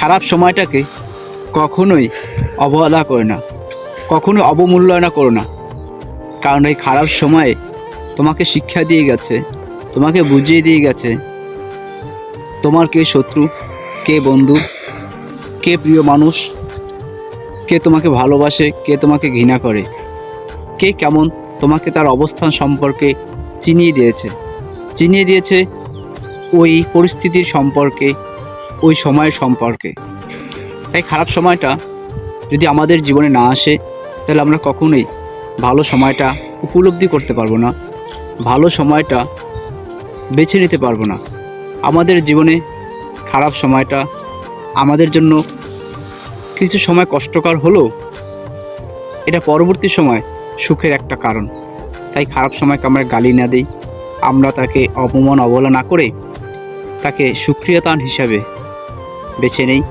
খারাপ সময়টাকে কখনোই অবহেলা করো না, কখনোই অবমূল্যায়ন করো না। কারণ এই খারাপ সময়ে তোমাকে শিক্ষা দিয়ে গেছে, তোমাকে বুঝিয়ে দিয়ে গেছে তোমার কে শত্রু, কে বন্ধু, কে প্রিয় মানুষ, কে তোমাকে ভালোবাসে, কে তোমাকে ঘৃণা করে, কে কেমন, তোমাকে তার অবস্থান সম্পর্কে চিনিয়ে দিয়েছে ওই পরিস্থিতির সম্পর্কে, ওই সময়ের সম্পর্কে। তাই খারাপ সময়টা যদি আমাদের জীবনে না আসে, তাহলে আমরা কখনোই ভালো সময়টা উপলব্ধি করতে পারবো না, ভালো সময়টা বেছে নিতে পারবো না। আমাদের জীবনে খারাপ সময়টা আমাদের জন্য কিছু সময় কষ্টকর হলেও এটা পরবর্তী সময় সুখের একটা কারণ। তাই খারাপ সময়কে আমরা গালি না দিই, আমরা তাকে অপমান অবহেলা না করে তাকে সুক্রিয়তান হিসাবে বেছে নেই।